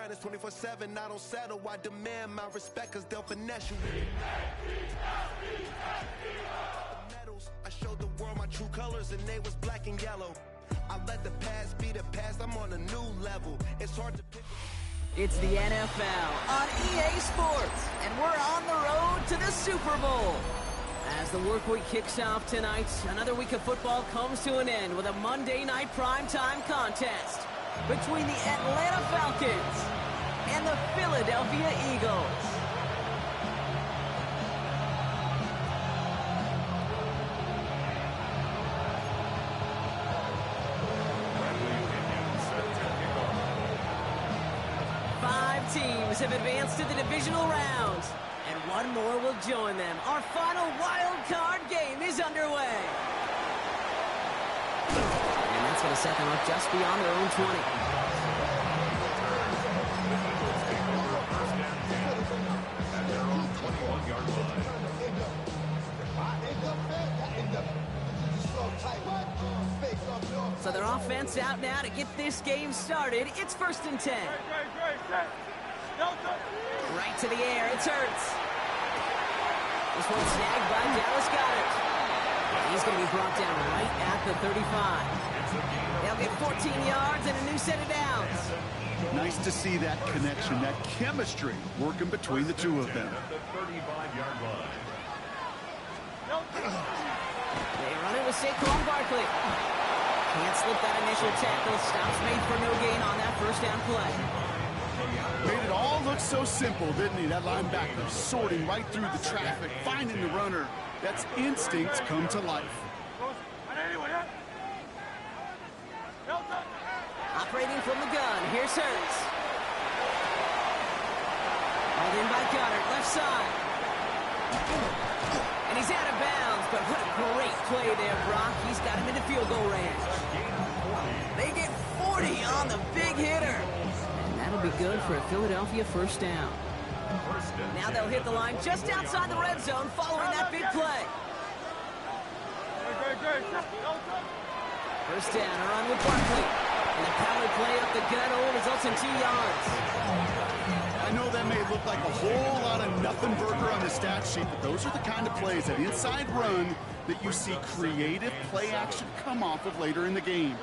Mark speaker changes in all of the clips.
Speaker 1: grinders 24/7. I don't settle. I demand my respect, cause they'll finesse you. Medals, I showed the world my true colors, and they was black and yellow. I let the past be the past. I'm on a new level. It's hard to pick.
Speaker 2: It's the NFL on EA Sports, and we're on the road to the Super Bowl. As the work week kicks off tonight, another week of football comes to an end with a Monday night primetime contest between the Atlanta Falcons and the Philadelphia Eagles. Teams have advanced to the divisional rounds, and one more will join them. Our final wild card game is underway. And that's going to set them up just beyond their own 20. So their offense out now to get this game started. It's 1st and 10. Right to the air, it's Hurts. This one snagged by Dallas Goedert. He's going to be brought down right at the 35. They'll get 14 yards and a new set of downs.
Speaker 3: Nice to see that connection, that chemistry working between the two of them.
Speaker 2: They run it with Saquon Barkley. Can't slip that initial tackle. Stops made for no gain on that first down play.
Speaker 3: Made it all look so simple, didn't he? That linebacker sorting right through the traffic, finding the runner. That's instincts come to life.
Speaker 2: Operating from the gun, here's Hurts. Hauled in by Goddard, left side. And he's out of bounds, but what a great play there, Brock. He's got him in the field goal range. They get 40 on the big hitter. That'll be good for a Philadelphia first down. Now they'll hit the line just outside the red zone following that big play. First down, a run with Barkley. And the power play up the gut only results in 2 yards.
Speaker 3: I know that may look like a whole lot of nothing burger on the stat sheet, but those are the kind of plays, that inside run, that you see creative play action come off of later in the game.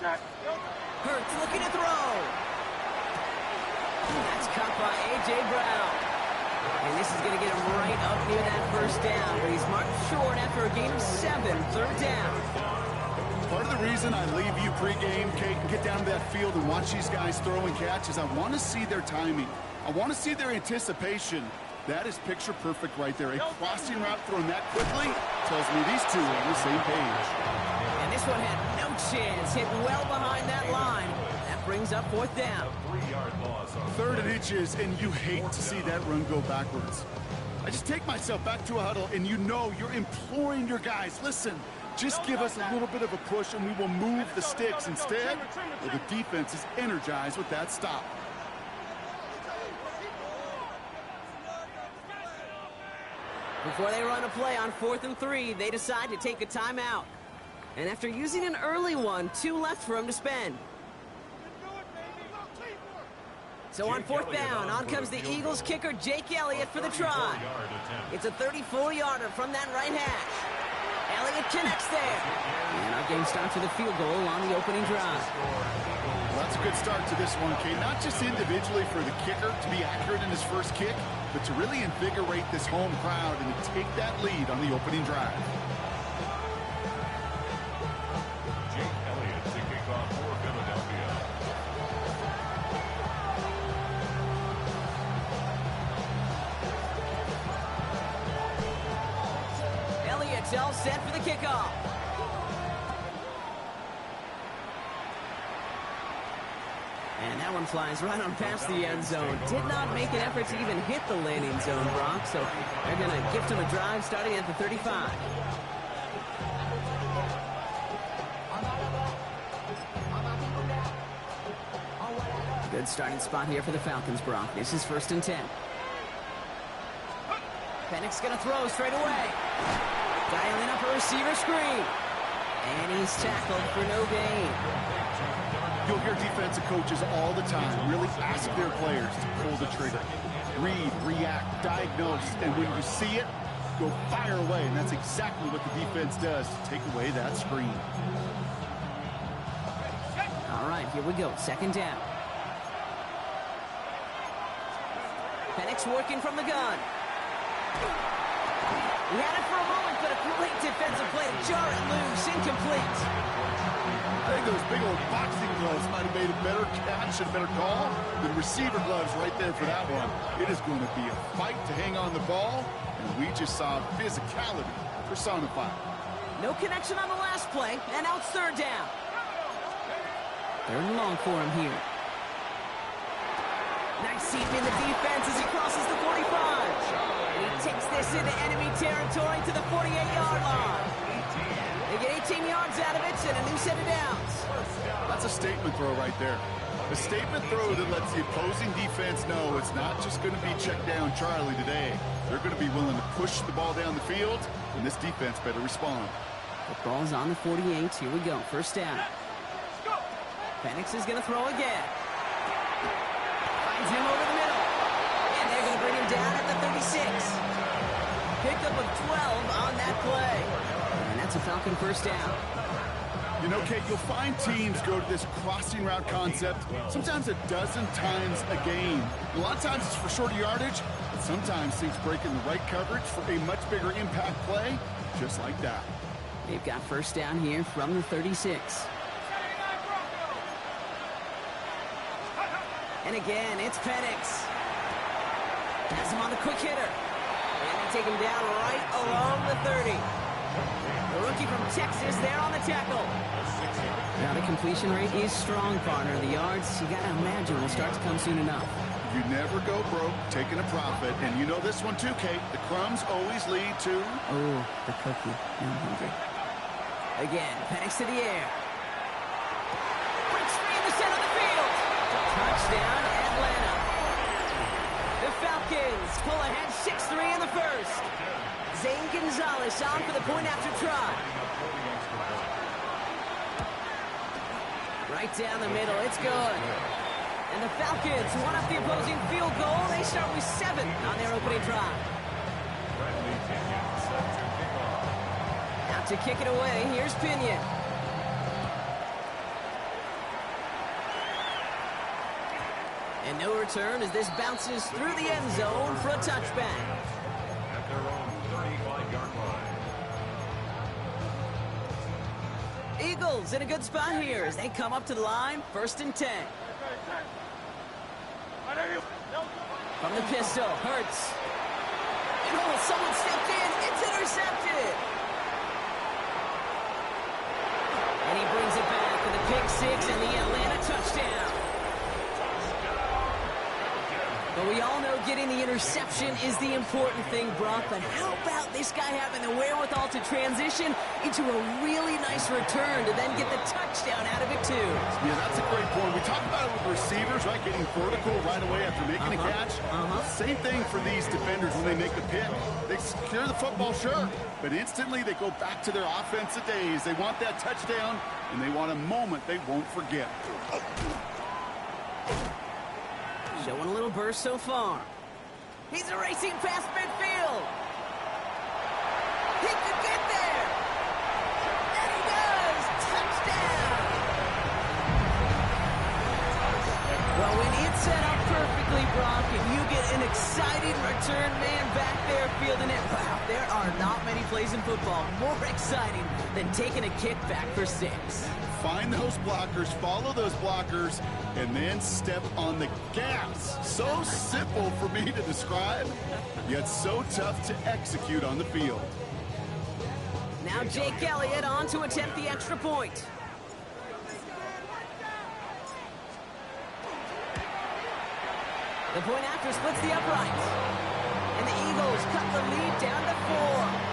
Speaker 2: Hurts looking to throw. That's caught by A.J. Brown. And this is going to get him right up near that first down, but he's marked short after a gain of 7, 3rd down.
Speaker 3: Part of the reason I leave you pregame, Kate, and get down to that field and watch these guys throw and catch is I want to see their timing. I want to see their anticipation. That is picture perfect right there. A crossing route thrown that quickly tells me these two are on the same page.
Speaker 2: And this one had no chance, hit well behind that line. That brings up 4th down.
Speaker 3: 3rd and inches, and you hate to see that run go backwards. I just take myself back to a huddle, and you know you're imploring your guys, listen, just give us a little bit of a push, and we will move the sticks. Instead, well, the defense is energized with that stop.
Speaker 2: Before they run a play on 4th and 3, they decide to take a timeout. And after using an early one, 2 left for him to spend. So on 4th down, on comes the Eagles kicker, Jake Elliott, for the try. It's a 34-yarder from that right hash. Elliott connects there. And our game starts with a field goal on the opening drive.
Speaker 3: Well, that's a good start to this one, Kate. Not just individually for the kicker to be accurate in his first kick, but to really invigorate this home crowd and to take that lead on the opening drive.
Speaker 4: Jake Elliott to kick off for Philadelphia.
Speaker 2: Elliott's all set for the kickoff. And that one flies right on past the end zone. Did not make an effort to even hit the landing zone, Brock. So they're going to gift him a drive starting at the 35. Good starting spot here for the Falcons, Brock. This is 1st and 10. Pennick's going to throw straight away. Dialing up a receiver screen. And he's tackled for no gain.
Speaker 3: You'll hear defensive coaches all the time really ask their players to pull the trigger. Read, react, diagnose, and when you see it, go fire away. And that's exactly what the defense does to take away that screen.
Speaker 2: All right, here we go. Second down. Penix working from the gun. He had it for a moment, but a great defensive play to jar it loose. Incomplete.
Speaker 3: I think those big old boxing gloves might have made a better catch and a better call than receiver gloves right there for that one. It is going to be a fight to hang on the ball, and we just saw physicality personified.
Speaker 2: No connection on the last play, and now it's third down. Third and long for him here. Nice seep in the defense as he crosses the 45. And he takes this into enemy territory to the 48-yard line. They get 18 yards out of it and a new set of downs.
Speaker 3: That's a statement throw right there. A statement throw that lets the opposing defense know it's not just going to be check down Charlie today. They're going to be willing to push the ball down the field, and this defense better respond.
Speaker 2: The ball's on the 48. Here we go. First down. Penix is going to throw again. Finds him over the middle. And they're going to bring him down at the 36. Pickup of 12 on that play. And that's a Falcon first down.
Speaker 3: You know, Kate, you'll find teams go to this crossing route concept sometimes a dozen times a game. A lot of times it's for shorter yardage, but sometimes things break in the right coverage for a much bigger impact play, just like that.
Speaker 2: They've got first down here from the 36. And again, it's Penix. Has him on the quick hitter. And they take him down right along the 30. The rookie from Texas there on the tackle. Now the completion rate is strong, partner. The yards, you got to imagine, will start to come soon enough.
Speaker 3: You never go broke taking a profit, and you know this one too, Kate. The crumbs always lead to...
Speaker 2: Oh, the cookie. I'm hungry. Again, Penix to the air. Breaks free in the center of the field. Touchdown, Atlanta. The Falcons pull ahead 6-3 in the first. Zane Gonzalez on for the point after try. Right down the middle, it's good. And the Falcons one up the opposing field goal. They start with 7 on their opening drive. Out to kick it away, here's Pinion. And no return as this bounces through the end zone for a touchback.
Speaker 4: At their own 35-yard line.
Speaker 2: Eagles in a good spot here as they come up to the line, 1st and 10. From the pistol, Hurts. And oh, someone stepped in. It's intercepted. And he brings it back with a pick 6 and the Atlanta touchdown. But we all know getting the interception is the important thing, Brock. But how about this guy having the wherewithal to transition into a really nice return to then get the touchdown out of it, too?
Speaker 3: Yeah, that's a great point. We talk about it with receivers, right? Getting vertical right away after making a catch. Same thing for these defenders when they make the pick. They secure the football, sure, but instantly they go back to their offensive days. They want that touchdown, and they want a moment they won't forget.
Speaker 2: Showing a little burst so far. He's racing past midfield. He could get there. And he does. Touchdown. Well, when it's set up perfectly, Brock, and you get an exciting return man back there fielding it, wow, there are not many plays in football more exciting than taking a kick back for 6.
Speaker 3: Find those blockers, follow those blockers, and then step on the gas. So simple for me to describe, yet so tough to execute on the field.
Speaker 2: Now Jake Elliott on to attempt the extra point. The point after splits the uprights. And the Eagles cut the lead down to 4.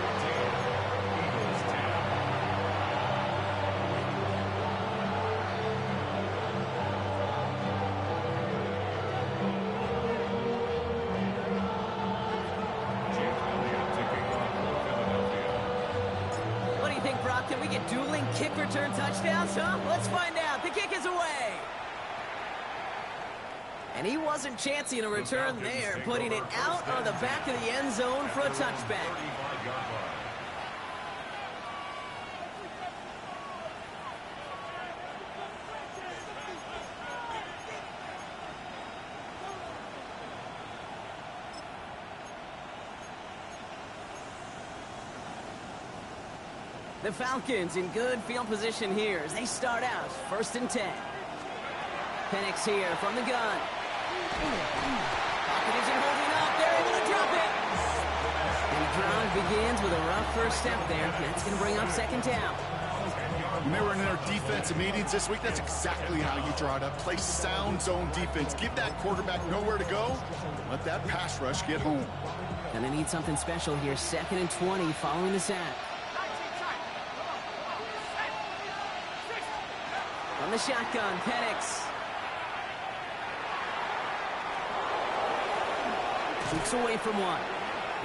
Speaker 2: Can we get dueling kick return touchdowns, huh? Let's find out. The kick is away. And he wasn't chancing a return there, putting it out on the back of the end zone for a touchback. The Falcons in good field position here as they start out 1st and 10. Penix here from the gun. Pocket isn't holding up. They're able to drop it. And the drive begins with a rough first step there. That's going to bring up 2nd down.
Speaker 3: When they were in their defensive meetings this week, that's exactly how you draw it up. Play sound zone defense. Give that quarterback nowhere to go. Let that pass rush get home.
Speaker 2: Gonna need something special here. 2nd and 20 following the sack. From the shotgun, Penix. Shoots away from one.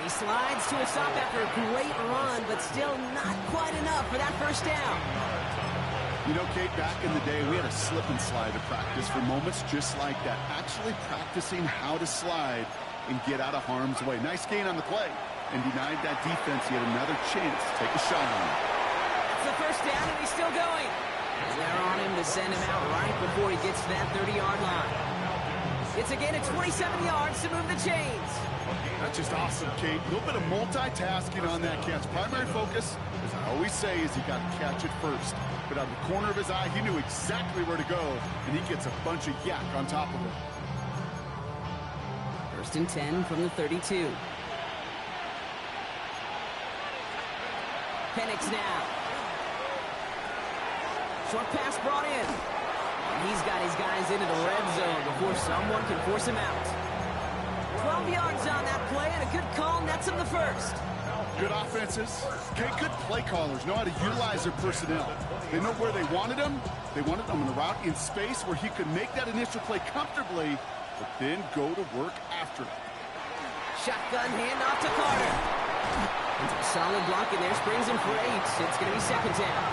Speaker 2: He slides to a stop after a great run, but still not quite enough for that first down.
Speaker 3: You know, Kate, back in the day, we had a slip and slide at practice for moments just like that. Actually practicing how to slide and get out of harm's way. Nice gain on the play, and denied that defense yet another chance to take a shot on him.
Speaker 2: That's the first down, and he's still going. And they're on him to send him out right before he gets to that 30-yard line. It's a gain of 27 yards to move the chains.
Speaker 3: That's just awesome, Kate. A little bit of multitasking on that catch. Primary focus, as I always say, is he got to catch it first. But out of the corner of his eye, he knew exactly where to go, and he gets a bunch of yak on top of it.
Speaker 2: 1st and 10 from the 32. Penix now. Short pass brought in. And he's got his guys into the red zone before someone can force him out. 12 yards on that play, and a good call nets him the first.
Speaker 3: Good offenses. Okay, good play callers know how to utilize their personnel. They know where they wanted him. They wanted him on the route in space where he could make that initial play comfortably, but then go to work after it.
Speaker 2: Shotgun handoff to Carter. Solid block in there, springs him for 8. It's going to be 2nd down.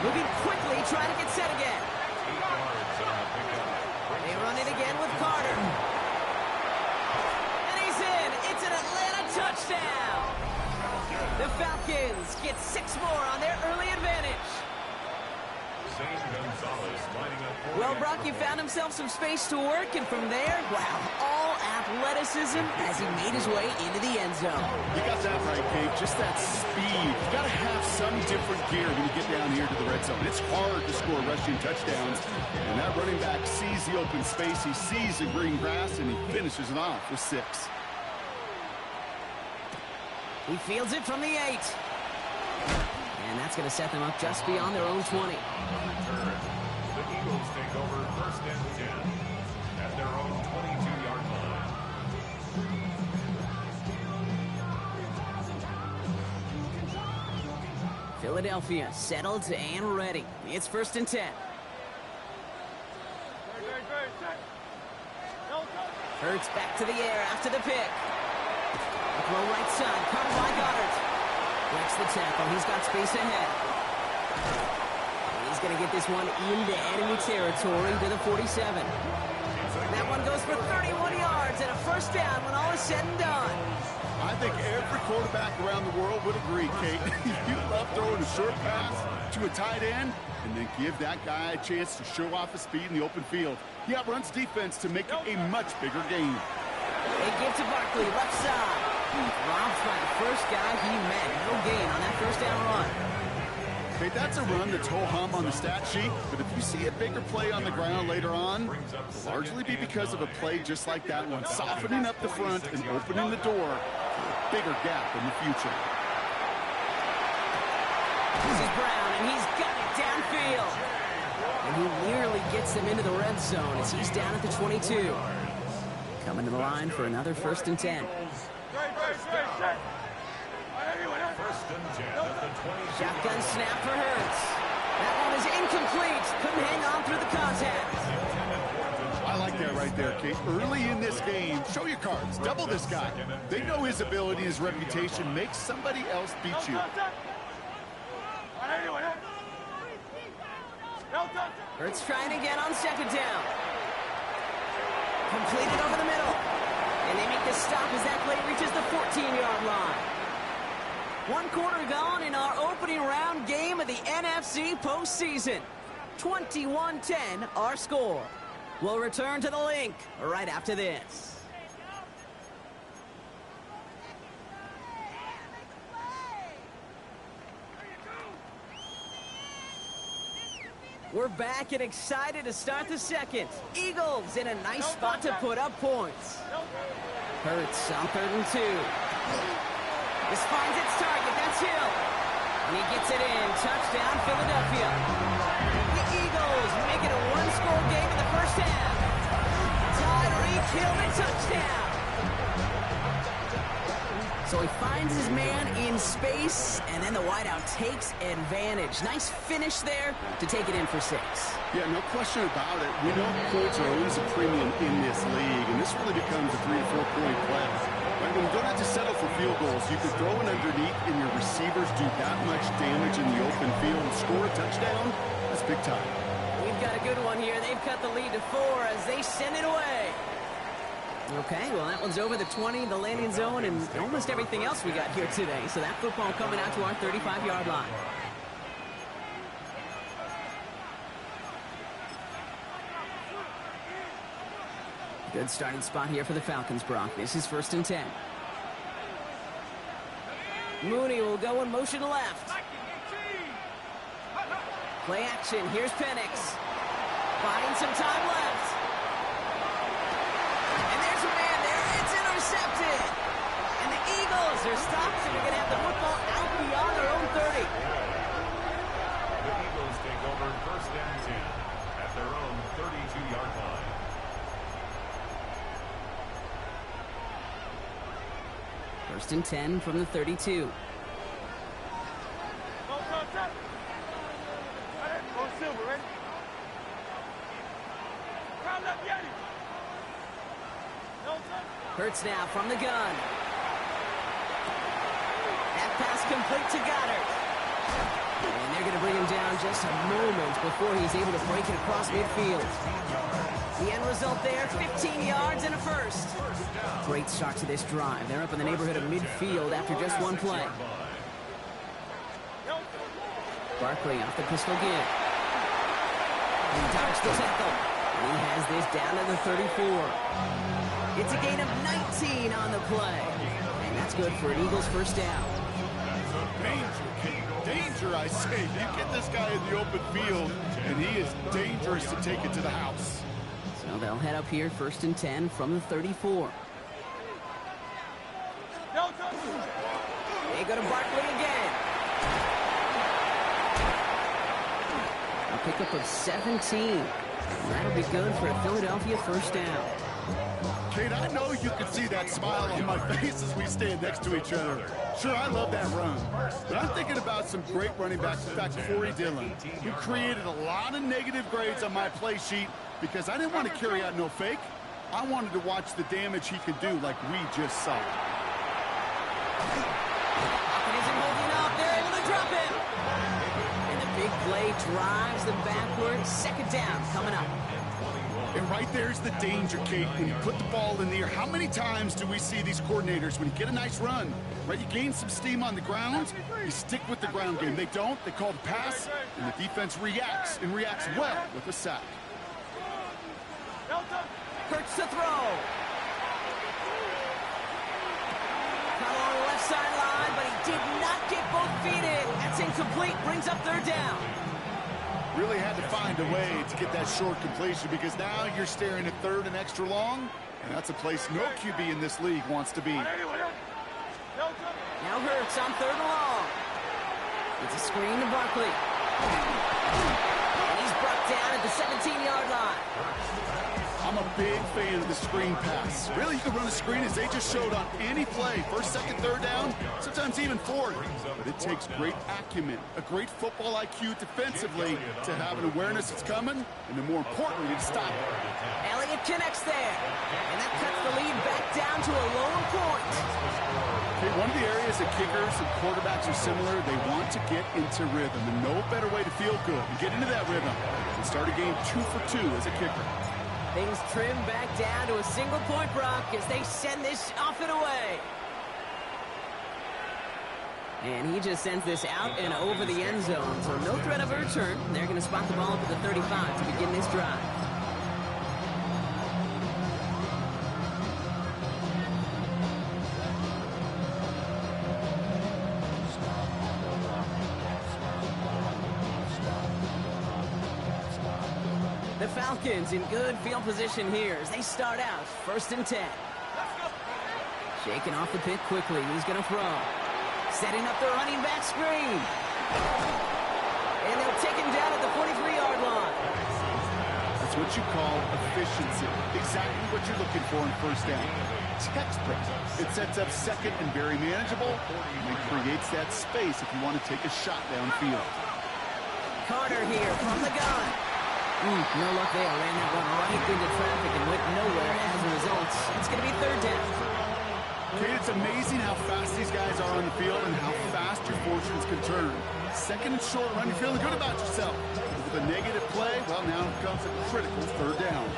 Speaker 2: Moving quickly, trying to get set again. They run it again with Carter. And he's in. It's an Atlanta touchdown. The Falcons get 6 more on their early advantage. Well, Brock, he found himself some space to work, and from there, wow, all athleticism as he made his way into the end zone.
Speaker 3: You got that right, Kate. Just that speed. You got to have some different gear when you get down here to the red zone. It's hard to score rushing touchdowns, and that running back sees the open space, he sees the green grass, and he finishes it off with 6.
Speaker 2: He fields it from the 8. And that's going to set them up just beyond their own 20.
Speaker 4: The Eagles take over 1st and 10 at their own 22-yard line.
Speaker 2: Philadelphia settled and ready. It's 1st and 10. Hurts back to the air after the pick. Throw right side, caught by Goddard. Breaks the tackle, he's got space ahead. He's going to get this one into enemy territory to the 47. That one goes for 31 yards and a first down when all is said and done.
Speaker 3: I think every quarterback around the world would agree, Kate. You love throwing a short pass to a tight end and then give that guy a chance to show off his speed in the open field. He outruns defense to make it a much bigger game.
Speaker 2: They give to Barkley, left side. Robs by the first guy he met. No gain on that first down run.
Speaker 3: Okay, that's a run that's ho-hum on the stat sheet, but if you see a bigger play on the ground later on, it'll largely be because of a play just like that one, softening up the front and opening the door for a bigger gap in the future.
Speaker 2: This is Brown, and he's got it downfield. And he nearly gets them into the red zone as he's down at the 22. Coming to the line for another 1st and 10. Shotgun snap for Hurts. That one is incomplete. Couldn't hang on through the contact.
Speaker 3: I like that right there, Kate. Early in this game, show your cards. Double this guy. They know his ability, his reputation. Make somebody else beat you.
Speaker 2: Hurts trying again on second down. Completed over the middle. And they make the stop as that play reaches the 14-yard line. 1 quarter gone in our opening round game of the NFC postseason. 21-10 our score. We'll return to the link right after this. We're back and excited to start the second. Eagles in a nice spot to put up points. Hurts on 3rd and 2. This finds its target. That's Hill. And he gets it in. Touchdown, Philadelphia. The Eagles make it a one-score game in the first half. Tyreek Hill, the touchdown. So he finds his man in space, and then the wideout takes advantage. Nice finish there to take it in for 6.
Speaker 3: Yeah, no question about it. We know points are always a premium in this league, and this really becomes a 3 to 4 point play. Right? When you don't have to settle for field goals, you can throw it underneath, and your receivers do that much damage in the open field and score a touchdown. That's big time.
Speaker 2: We've got a good one here. They've cut the lead to 4 as they send it away. Okay, well, that one's over the 20, the landing zone, and almost everything else we got here today. So that football coming out to our 35-yard line. Good starting spot here for the Falcons, Brock. This is 1st and 10. Mooney will go in motion left. Play action. Here's Penix. Buying some time left. And there's a man there. It's intercepted. And the Eagles are stopped, and they're going to have the football out beyond their own 30.
Speaker 4: The Eagles take over 1st and 10 at their own 32-yard line.
Speaker 2: First and 10 from the 32. Hurts now from the gun. That pass complete to Goddard. And they're going to bring him down just a moment before he's able to break it across midfield. The end result there, 15 yards and a first. Great start to this drive. They're up in the neighborhood of midfield after just one play. Barkley off the pistol give. He dodged the tackle. And he has this down to the 34. It's a gain of 19 on the play. And that's good for an Eagles first down.
Speaker 3: Danger, King. Danger, I say. You get this guy in the open field, and he is dangerous to take it to the house.
Speaker 2: So they'll head up here 1st and 10 from the 34. They go to Barkley again. A pickup of 17. That'll be good for a Philadelphia first down.
Speaker 3: Kate, I know you can see that smile on my face as we stand next to each other. Sure, I love that run. But I'm thinking about some great running backs. In fact, Corey Dillon, who created a lot of negative grades on my play sheet because I didn't want to carry out no fake. I wanted to watch the damage he could do like we just saw.
Speaker 2: Hopkins isn't holding up. They're able to drop him. And the big play drives them backwards. 2nd down coming up.
Speaker 3: And right there's the danger, Kate, when you put the ball in the air. How many times do we see these coordinators, when you get a nice run, right, you gain some steam on the ground, you stick with the ground game. They don't. They call the pass, and the defense reacts, and reacts well with a sack.
Speaker 2: Hurts to throw. Caught along the left sideline, but he did not get both feet in. That's incomplete. Brings up 3rd down.
Speaker 3: Really had to find a way to get that short completion because now you're staring at 3rd and extra long, and that's a place no QB in this league wants to be.
Speaker 2: Now Hurts on 3rd and long. It's a screen to Barkley. And he's brought down at the 17-yard line.
Speaker 3: I'm a big fan of the screen pass. Really, you can run a screen as they just showed on any play. 1st, 2nd, 3rd down, sometimes even 4th. But it takes great acumen, a great football IQ defensively to have an awareness it's coming, and then more importantly, to stop it.
Speaker 2: Elliott connects there. And that cuts the lead back down to a lone point.
Speaker 3: Okay, one of the areas that kickers and quarterbacks are similar, they want to get into rhythm. And no better way to feel good and get into that rhythm and start a game 2 for 2 as a kicker.
Speaker 2: Things trim back down to a single-point Brock as they send this off and away. And he just sends this out and over the end zone, so no threat of a return. They're going to spot the ball up at the 35 to begin this drive. The Falcons in good field position here as they start out 1st and 10. Shaking off the pick quickly. He's going to throw. Setting up the running back screen. And they'll take him down at the 43-yard line.
Speaker 3: That's what you call efficiency. Exactly what you're looking for in 1st down. Textbook. It sets up 2nd and very manageable, and it creates that space if you want to take a shot downfield.
Speaker 2: Carter here from the gun. No luck there. Ran that one right into traffic and went nowhere as a result. It's going to be 3rd down.
Speaker 3: Kate, it's amazing how fast these guys are on the field and how fast your fortunes can turn. 2nd and short run, you're feeling good about yourself. With a negative play, well, now comes a critical 3rd down.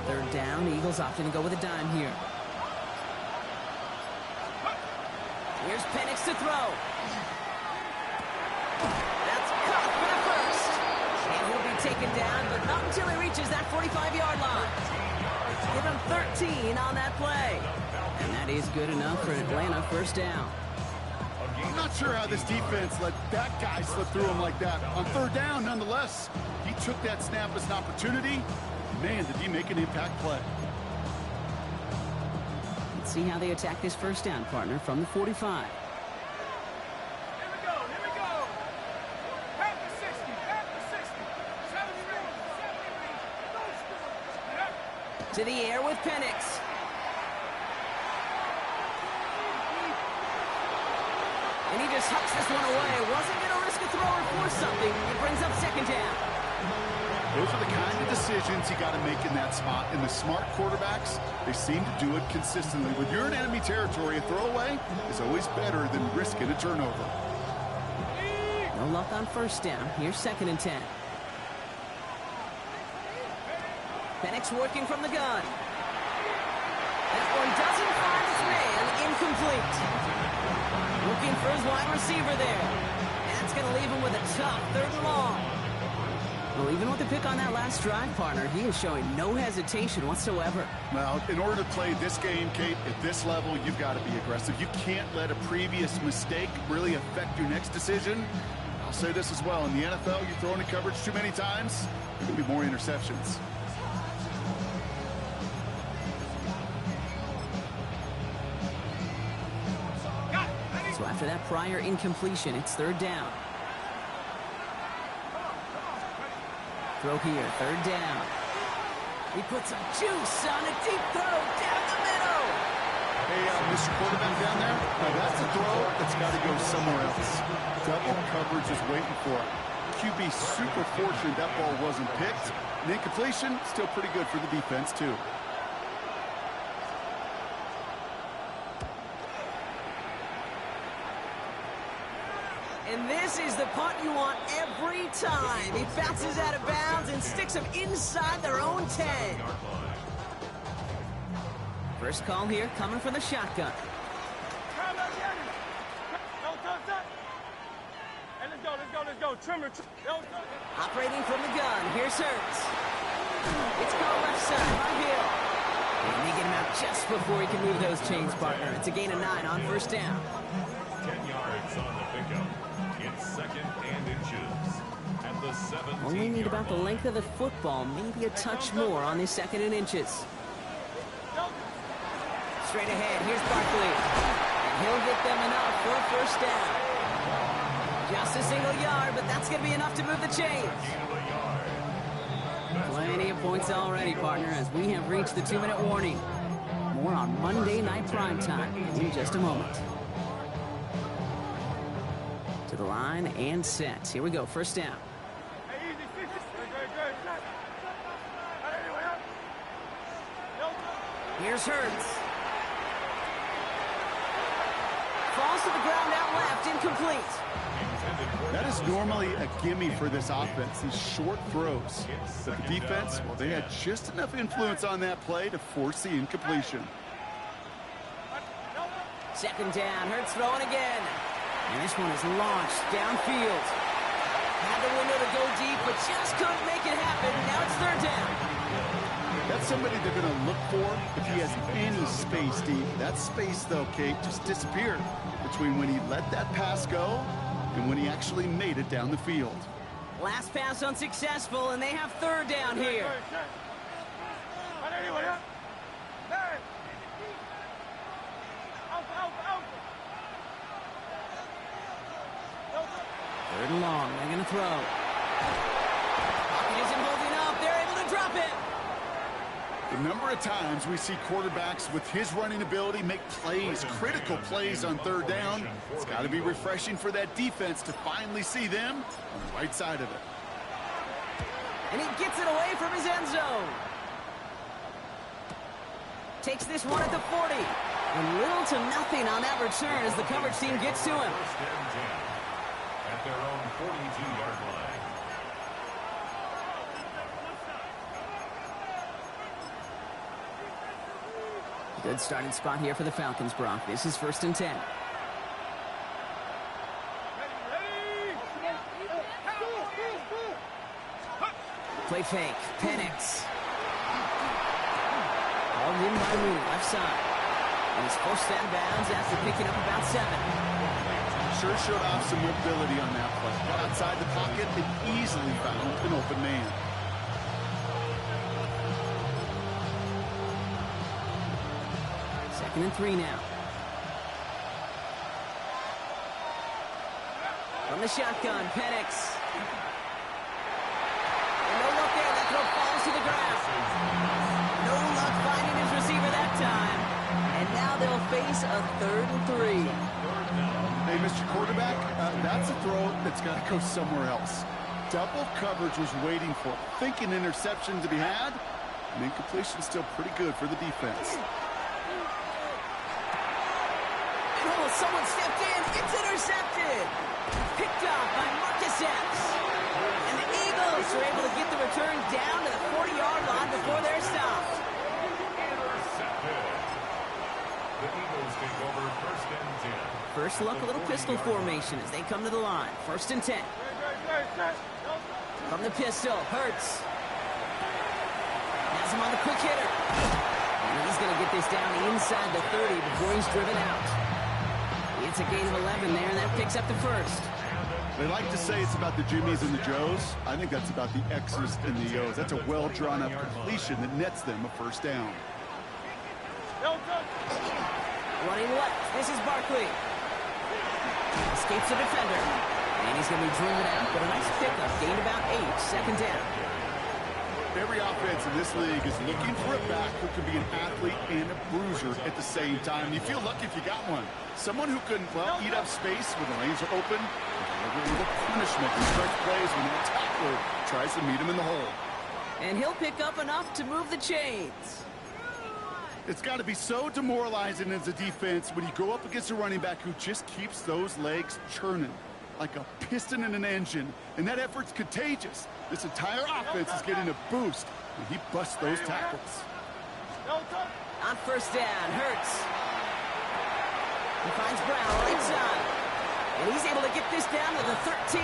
Speaker 2: Third down, Eagles opting to go with a dime here. Here's Penix to throw. That's caught for the 1st. And he'll be taken down, but not until he reaches that 45-yard line. Give him 13 on that play. And that is good enough for Atlanta 1st down.
Speaker 3: I'm not sure how this defense let that guy slip through him like that. On 3rd down, nonetheless, he took that snap as an opportunity. Man, did he make an impact play.
Speaker 2: Let's see how they attack this 1st down, partner, from the 45.
Speaker 5: Here we go, here we go. Back to 60, back to 60. 70 reach.
Speaker 2: To the air with Penix. And he just hucks this one away. Wasn't going to risk a throw or force something. It brings up 2nd down.
Speaker 3: Those are the kind of decisions you got to make in that spot. And the smart quarterbacks, they seem to do it consistently. When you're in enemy territory, a throwaway is always better than risking a turnover.
Speaker 2: No luck on 1st down. Here's 2nd and 10. Penix working from the gun. That one doesn't find its man. Incomplete. Looking for his wide receiver there. That's going to leave him with a tough 3rd and long. Well, even with the pick on that last drive, partner, he is showing no hesitation whatsoever.
Speaker 3: Well, in order to play this game, Kate, at this level, you've got to be aggressive. You can't let a previous mistake really affect your next decision. I'll say this as well. In the NFL, you throw into coverage too many times, there could be more interceptions.
Speaker 2: So after that prior incompletion, it's 3rd down. Throw here, 3rd down. He puts some juice on a deep throw down the middle.
Speaker 3: Hey, Mr. Quarterback down there, now that's a throw that's got to go somewhere else. Double coverage is waiting for it. QB super fortunate that ball wasn't picked. And incompletion, still pretty good for the defense, too.
Speaker 2: And this is the punt you want every time. He bounces out of bounds and sticks them inside their own 10. First call here coming from the shotgun.
Speaker 5: Hey, let's go. Trimmer.
Speaker 2: Operating from the gun. Here's Hurts. It's called left side by Hill. And they get him out just before he can move those chains, partner. It's a gain of 9 on 1st down.
Speaker 4: 10 yards on the pickup. It's 2nd and inches. At the 17-yard
Speaker 2: Only need about the length of the football, maybe a touch more on this 2nd and inches. Straight ahead, here's Barkley. And he'll get them enough for a 1st down. Just a single yard, but that's going to be enough to move the chains. Plenty of points already, partner, as we have reached the 2-minute warning. More on Monday Night Primetime in just a moment. To the line and set. Here we go, 1st down. Here's Hurts. Falls to the ground out left, incomplete.
Speaker 3: That is normally a gimme for this offense, these short throws. But the defense, well, they had just enough influence on that play to force the incompletion.
Speaker 2: Second down, Hurts throwing again. And this one is launched downfield. Had the window to go deep, but just couldn't make it happen. Now it's third down.
Speaker 3: That's somebody they're going to look for if he has any space deep. That space, though, Kate, just disappeared between when he let that pass go and when he actually made it down the field.
Speaker 2: Last pass unsuccessful, and they have third down here. Third and long, they're going to throw. He isn't holding up, they're able to drop it.
Speaker 3: The number of times we see quarterbacks with his running ability make plays, critical plays on third down, it's got to be refreshing for that defense to finally see them on the right side of it.
Speaker 2: And he gets it away from his end zone. Takes this one at the 40. And little to nothing on that return as the coverage team gets to him.
Speaker 4: First and 10 at their own 42-yard line.
Speaker 2: Good starting spot here for the Falcons, Brock. This is first and 10. Play fake. Penix. Called in by Mooney, left side. And he's forced out of bounds after picking up about 7.
Speaker 3: Sure showed off some mobility on that play. Got outside the pocket and easily found an open man.
Speaker 2: Second and 3 now. From the shotgun, Penix. And no look there, that throw falls to the ground. No luck finding his receiver that time. And now they'll face a third and 3.
Speaker 3: Hey, Mr. Quarterback, that's a throw that's got to go somewhere else. Double coverage was waiting for it. Thinking interception to be had. And incompletion still pretty good for the defense.
Speaker 2: Oh, someone stepped in. It's intercepted. Picked off by Marcus Epps. And the Eagles are able to get the return down to the 40-yard line before they're stopped.
Speaker 4: Intercepted. The Eagles take over first and 10.
Speaker 2: First look, a little pistol formation as they come to the line. First and 10. From the pistol, Hurts. Has him on the quick hitter. And he's going to get this down inside the 30 before he's driven out. It's a gain of 11 there, and that picks up the first.
Speaker 3: They like to say it's about the Jimmies and the Joes. I think that's about the X's and the O's. That's a well-drawn-up completion that nets them a first down.
Speaker 2: Running left, this is Barkley. Escapes the defender. And he's going to be driven out, but a nice pickup. Gained about 8, second down.
Speaker 3: Every offense in this league is looking for a back who can be an athlete and a bruiser at the same time. You feel lucky if you got one. Someone who can, well, eat up space when the lanes are open, and deliver a little punishment and stretch plays when that tackler tries to meet him in the hole.
Speaker 2: And he'll pick up enough to move the chains.
Speaker 3: It's got to be so demoralizing as a defense when you go up against a running back who just keeps those legs churning like a piston in an engine, and that effort's contagious. This entire offense is getting a boost when he busts those tackles.
Speaker 2: On first down, Hurts. He finds Brown right side. And he's able to get this down to the 13.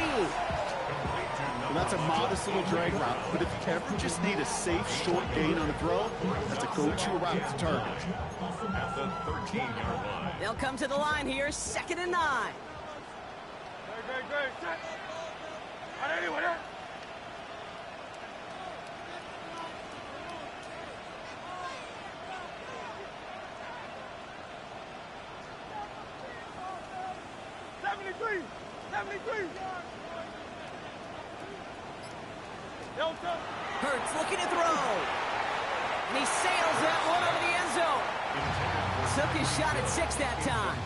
Speaker 3: Well, that's a modest little drag route, but if you ever just need a safe, short gain on a throw, that's a go-to route to target.
Speaker 4: At the 13-yard line.
Speaker 2: They'll come to the line here, second and 9. Hurts looking to throw. And he sails that one over the end zone. Took his shot at 6 that time.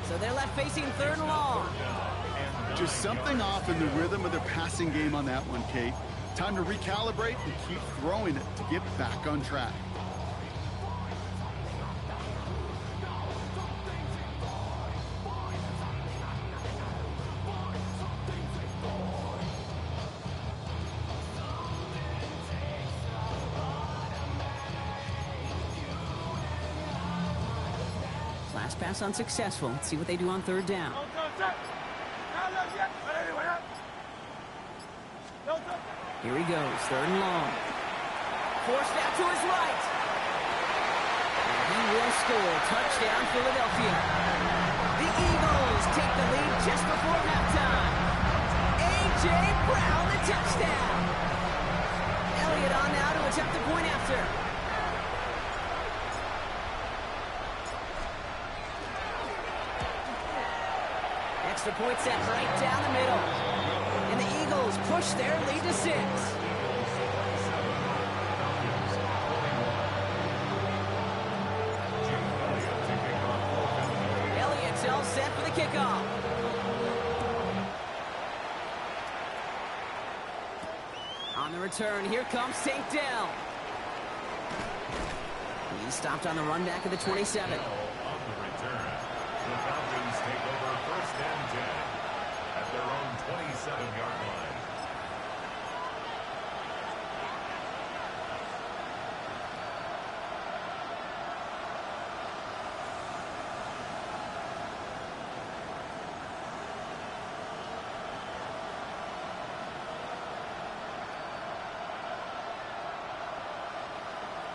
Speaker 2: So they're left facing third and long.
Speaker 3: Just something off in the rhythm of their passing game on that one, Kate. Time to recalibrate and keep throwing it to get back on track.
Speaker 2: Last pass unsuccessful. Let's see what they do on third down. Here he goes, third and long. Forced out to his right. And he will score. Touchdown, Philadelphia. The Eagles take the lead just before halftime. A.J. Brown, the touchdown. Elliott on now to attempt the point after. Extra point set right down the middle. And the Eagles push their lead to 6. Elliott's all set for the kickoff. On the return, here comes St. Del. He stopped on the run back of the 27.
Speaker 4: On the return, the Falcons take over first and 10 at their own 27-yard line.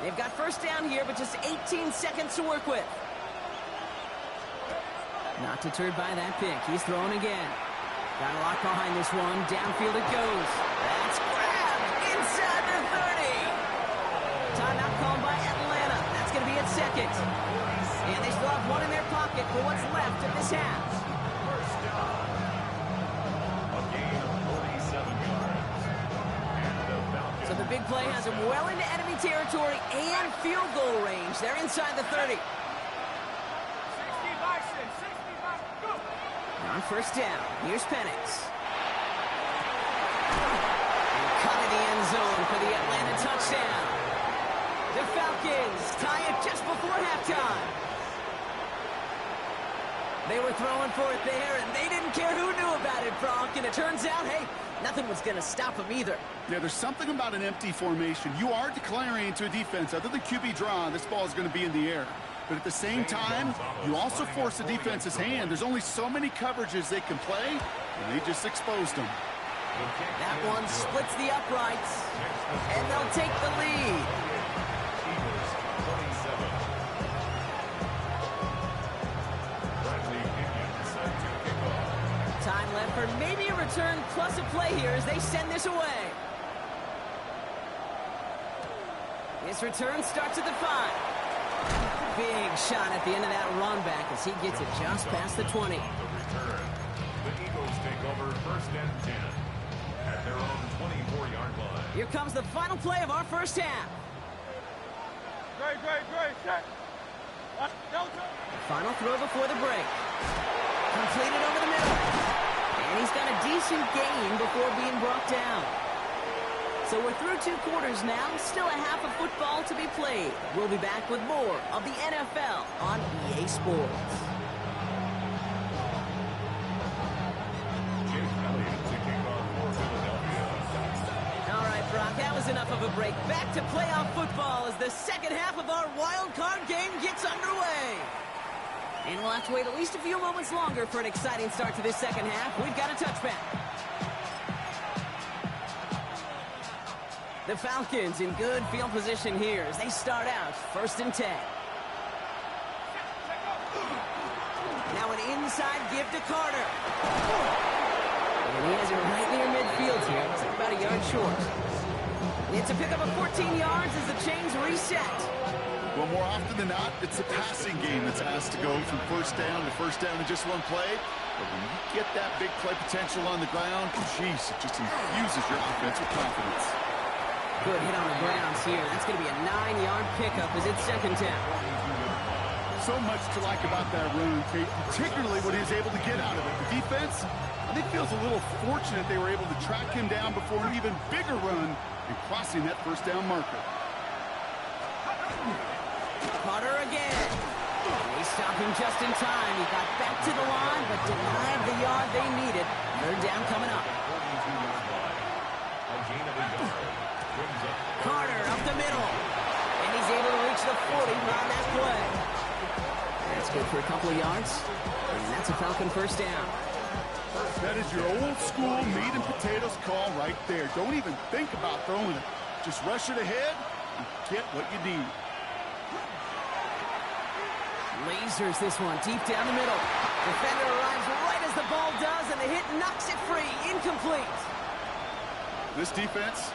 Speaker 2: They've got first down here, but just 18 seconds to work with. Not deterred by that pick. He's throwing again. Got a lot behind this one. Downfield it goes. That's grabbed inside the 30. Timeout called by Atlanta. That's going to be at second. And they still have one in their pocket for what's left of this half.
Speaker 4: First down. A gain of 47 yards. And the Falcons.
Speaker 2: So the big play has them well into enemy territory and field goal range. They're inside the 30.
Speaker 5: 60 by 6, 60 by go.
Speaker 2: On first down, here's Penix. And cut in the end zone for the Atlanta touchdown. The Falcons tie it just before halftime. They were throwing for it there, and they didn't care who knew about it, Bronk. And it turns out, hey, nothing was going to stop them either.
Speaker 3: Yeah, there's something about an empty formation. You are declaring into a defense. Other than QB draw, this ball is going to be in the air. But at the same time, you also force the defense's hand. There's only so many coverages they can play, and they just exposed them.
Speaker 2: That one splits the uprights, and they'll take the lead.
Speaker 4: Eagles 27. Bradley Pinion set to kick off.
Speaker 2: Time left for maybe a return plus a play here as they send this away. This return starts at the 5. Big shot at the end of that run back as he gets it just past the 20.
Speaker 4: On the return, the Eagles take over first and 10 at their own 24-yard line.
Speaker 2: Here comes the final play of our first half.
Speaker 5: Great, set. Delta.
Speaker 2: Final throw before the break. Completed over the middle. And he's got a decent gain before being brought down. So we're through 2 quarters now. Still a half of football to be played. We'll be back with more of the NFL on EA Sports.
Speaker 4: Jake Elliott to kick off for Philadelphia.
Speaker 2: All right, Brock, that was enough of a break. Back to playoff football as the second half of our wild card game gets underway. And we'll have to wait at least a few moments longer for an exciting start to this second half. We've got a touchback. The Falcons in good field position here as they start out first and 10. Now an inside give to Carter. And he has it right near midfield here. It's about a yard short. It's a pickup of 14 yards as the chains reset.
Speaker 3: Well, more often than not, it's the passing game that's asked to go from first down in just one play. But when you get that big play potential on the ground, geez, it just infuses your offense with confidence.
Speaker 2: Good hit on the grounds here. That's going to be a 9-yard pickup as it's second down.
Speaker 3: So much to like about that run, Kate, particularly what he was able to get out of it. The defense, I think, feels a little fortunate they were able to track him down before an even bigger run and crossing that first down marker.
Speaker 2: Carter again. They stopped him just in time. He got back to the line, but denied the yard they needed. Third down coming up. Carter up the middle. And he's able to reach the 40 on that play. That's good for a couple of yards. And that's a Falcon first down.
Speaker 3: That is your old school meat and potatoes call right there. Don't even think about throwing it. Just rush it ahead and get what you need.
Speaker 2: Lasers this one deep down the middle. Defender arrives right as the ball does, and the hit knocks it free. Incomplete.
Speaker 3: This defense,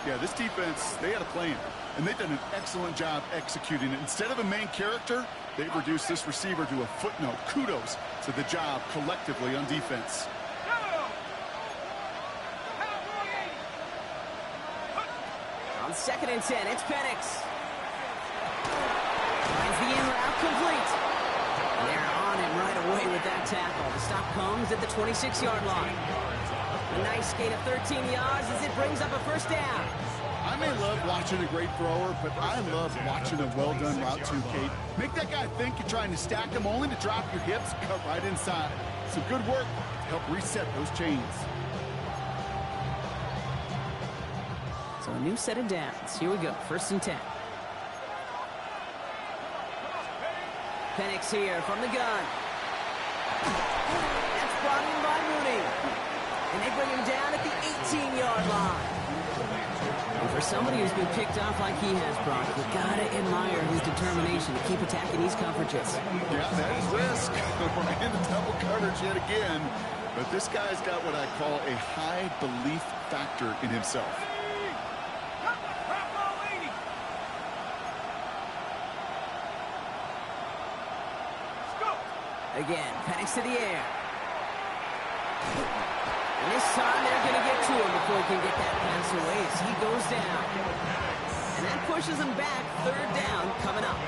Speaker 3: they had a plan, and they've done an excellent job executing it. Instead of a main character, they've reduced this receiver to a footnote. Kudos to the job collectively on defense.
Speaker 2: On 2nd and 10, it's Penix. Finds the in route complete. They're on him right away with that tackle. The stop comes at the 26-yard line. A nice gain of 13 yards as it brings up a first down.
Speaker 3: I may love watching a great thrower, but I love watching a well-done route too, Kate. Make that guy think you're trying to stack him only to drop your hips, cut right inside. Some good work to help reset those chains.
Speaker 2: So a new set of downs. Here we go, 1st and 10. Penix here from the gun. That's brought in by Mooney. And they bring him down at the 18-yard line. And for somebody who's been picked off like he has, Brock, you gotta admire his determination to keep attacking these coverages.
Speaker 3: Yeah, that is risk. Right into double coverage yet again. But this guy's got what I call a high belief factor in himself.
Speaker 2: Again, Penix to the air. And this time they're going to get to him before he can get that pass away as he goes down. And that pushes him back. 3rd down coming up.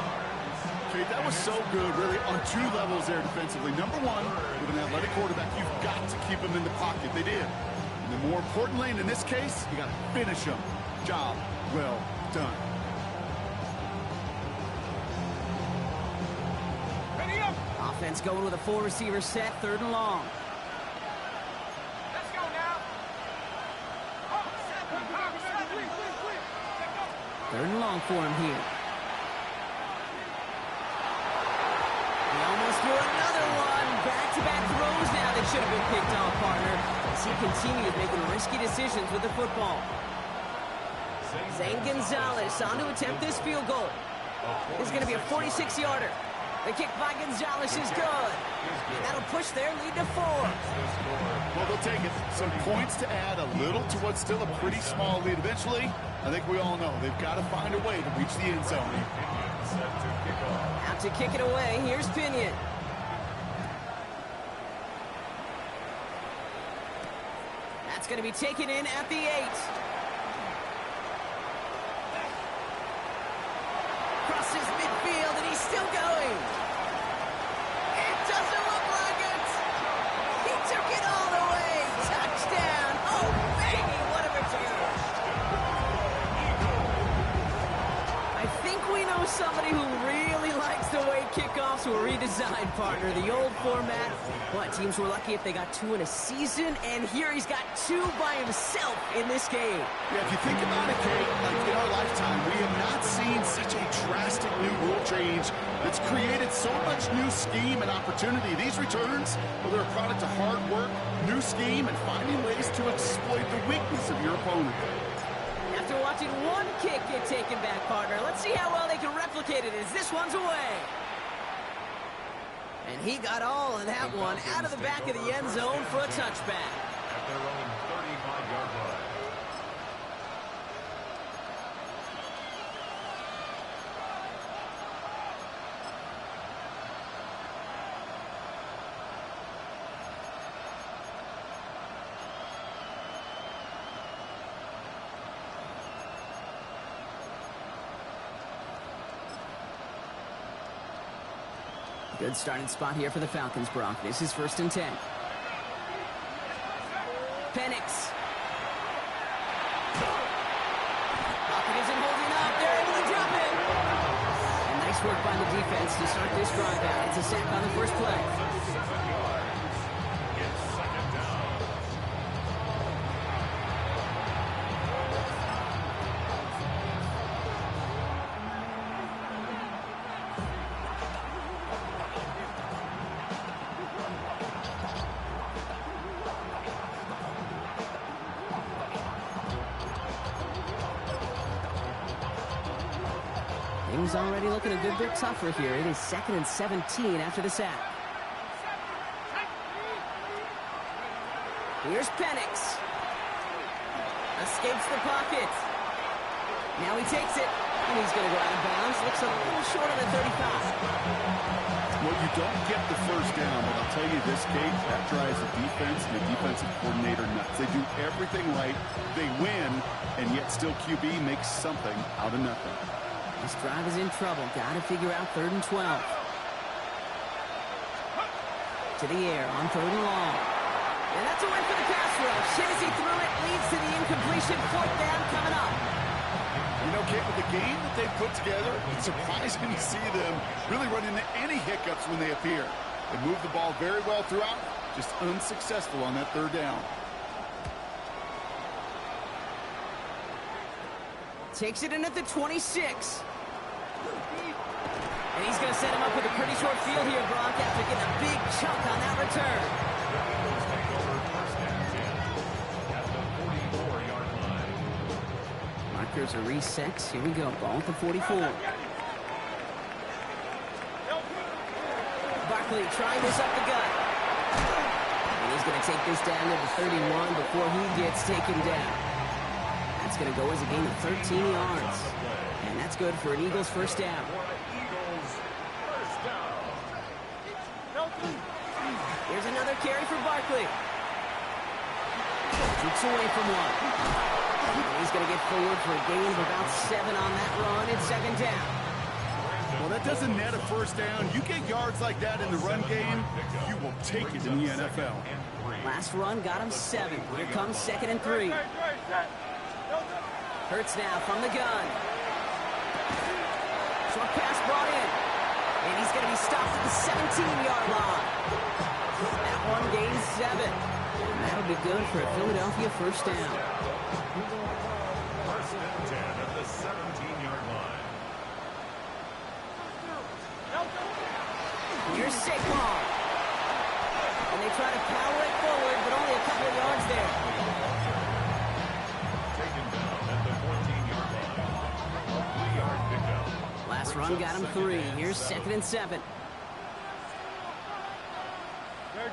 Speaker 3: Okay, that was so good, really, on 2 levels there defensively. Number one, with an athletic quarterback, you've got to keep him in the pocket. They did. And then more importantly, in this case, you got to finish him. Job well done.
Speaker 2: Offense going with a 4-receiver set, 3rd and long.
Speaker 5: Let's go now.
Speaker 2: 3rd and long for him here. He almost threw another one. Back-to-back throws now that should have been picked off, partner, as he continued making risky decisions with the football. Zane Gonzalez on to attempt this field goal. This is going to be a 46-yarder. The kick by Gonzalez is good. And that'll push their lead to 4.
Speaker 3: Well, they'll take it. Some points to add a little to what's still a pretty small lead. Eventually, I think we all know they've got to find a way to reach the end zone.
Speaker 2: Out to kick it away. Here's Pinion. That's going to be taken in at the 8. Crosses midfield, and he's still going. It doesn't look like it. He took it all the way. Touchdown. Oh, baby, what a return. I think we know somebody who really likes the way kickoffs were redesigned, partner. The old format. What, teams were lucky if they got 2 in a season, and here he's got 2 by himself in this game.
Speaker 3: Yeah, if you think about it, Kate, like in our lifetime, we have not seen such a drastic new rule change that's created so much new scheme and opportunity. These returns, well, they're a product of hard work, new scheme, and finding ways to exploit the weakness of your opponent.
Speaker 2: After watching one kick get taken back, partner, let's see how well they can replicate it as this one's away. And he got all of that one out of the back of the end zone for a touchback.
Speaker 4: At their own 35-yard line.
Speaker 2: Good starting spot here for the Falcons, Brock. This is 1st and 10. Penix. Pocket isn't holding up. They're able to drop it. And nice work by the defense to start this drive out. It's a sack on the first play.
Speaker 4: It's 2nd down.
Speaker 2: Things already looking a good bit tougher here. It is 2nd and 17 after the sack. Here's Penix. Escapes the pocket. Now he takes it, and he's going to go out of bounds. Looks a little short of the 35.
Speaker 3: Well, you don't get the first down, but I'll tell you this, Kate, that drives the defense and the defensive coordinator nuts. They do everything right. They win, and yet still QB makes something out of nothing.
Speaker 2: This drive is in trouble. Got to figure out 3rd and 12. To the air on 3rd and long. And that's a win for the pass rush. Shazy threw it, leads to the incompletion. 4th down coming up.
Speaker 3: You know, Kate, with the game that they've put together, it's surprising to see them really run into any hiccups when they appear. They move the ball very well throughout, just unsuccessful on that 3rd down.
Speaker 2: Takes it in at the 26. And he's going to set him up with a pretty short field here, Gronk, after getting a big chunk on that return. Markers are reset. Here we go. Ball at the 44. Barkley trying this up the gut. And he's going to take this down to the 31 before he gets taken down. That's going to go as a gain of 13 yards. And that's good for an Eagles first down. Here's another carry for Barkley. Shoots away from one. And he's going to get forward for a gain of about 7 on that run. It's 2nd down.
Speaker 3: Well, that doesn't net a first down. You get yards like that in the run game, you will take it in the NFL.
Speaker 2: Last run got him 7. Here comes 2nd and 3. Hurts now from the gun. Short pass brought in. And he's going to be stopped at the 17-yard line. That one gains 7. And that'll be good for a Philadelphia first down.
Speaker 4: 1st and 10 at the 17-yard line.
Speaker 2: Here's Saquon. And they try to power it forward, but only a couple of yards there.
Speaker 4: Taken down at the 14-yard line. A 3-yard pickup.
Speaker 2: Last run got him 3. Here's 2nd and 7.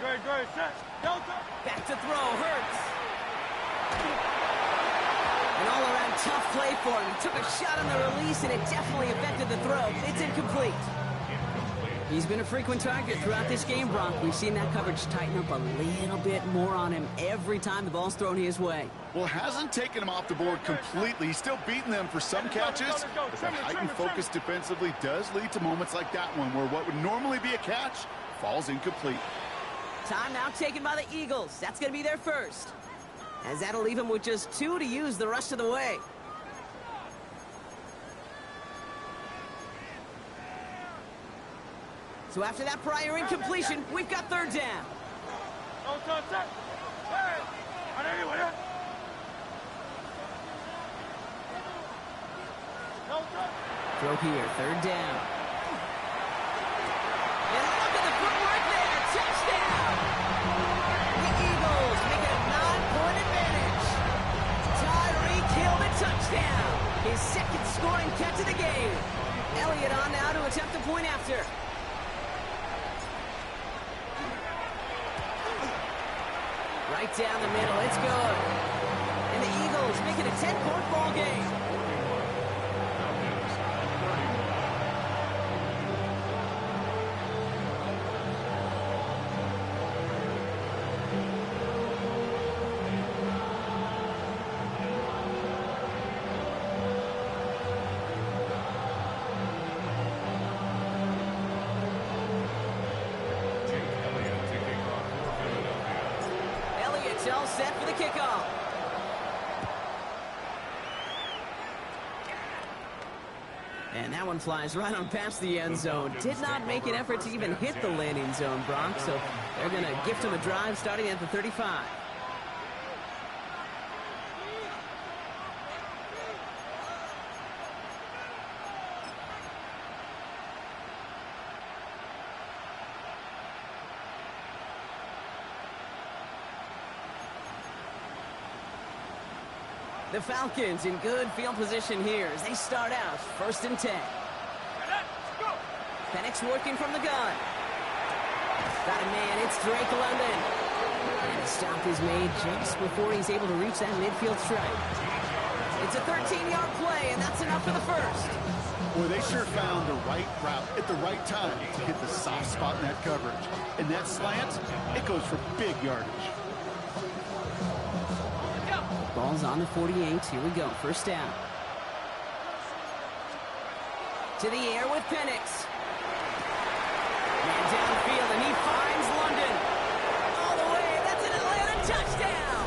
Speaker 5: Great. Set. Delta.
Speaker 2: Back to throw. Hurts. An all-around tough play for him. He took a shot on the release, and it definitely affected the throw. It's incomplete. He's been a frequent target throughout this game, Bronk. We've seen that coverage tighten up a little bit more on him every time the ball's thrown his way.
Speaker 3: Well, it hasn't taken him off the board completely. He's still beating them for some catches, but that heightened focus defensively does lead to moments like that one where what would normally be a catch falls incomplete.
Speaker 2: Time now taken by the Eagles. That's going to be their first, as that'll leave him with just 2 to use the rest of the way. So after that prior incompletion, we've got 3rd down. Throw here, 3rd down. And look at the footwork there, touchdown! The Eagles make it a 9-point advantage. Tyreek Hill, the touchdown. His 2nd scoring catch of the game. Elliott on now to attempt the point after. Right down the middle, it's good. And the Eagles make it a 10-point ball game. All set for the kickoff. And that one flies right on past the end zone. Did not make an effort to even hit the landing zone, Bronx, so they're going to gift him a drive starting at the 35. The Falcons in good field position here as they start out 1st and 10. Penix working from the gun. Got a man, it's Drake London. And a stop is made just before he's able to reach that midfield stripe. It's a 13-yard play, and that's enough for the first.
Speaker 3: Boy, they sure found the right route at the right time to hit the soft spot in that coverage. And that slant, it goes for big yardage.
Speaker 2: Ball's on the 48. Here we go. First down. To the air with Penix. Man downfield, and he finds London. All the way. That's an Atlanta touchdown.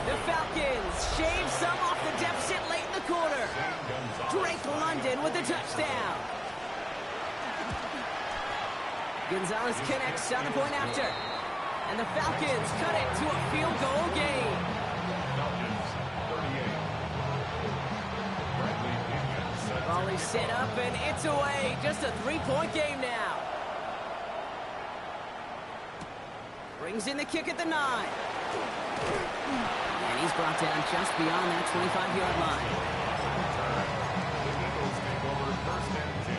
Speaker 2: The Falcons shave some off the deficit late in the quarter. Drake London with the touchdown. Gonzalez connects on the point after. And the Falcons cut it to a field goal game. Ball is set up, and it's away. Just a 3-point game now. Brings in the kick at the 9. And he's brought down just beyond that 25-yard line.
Speaker 4: The Eagles take over first and 10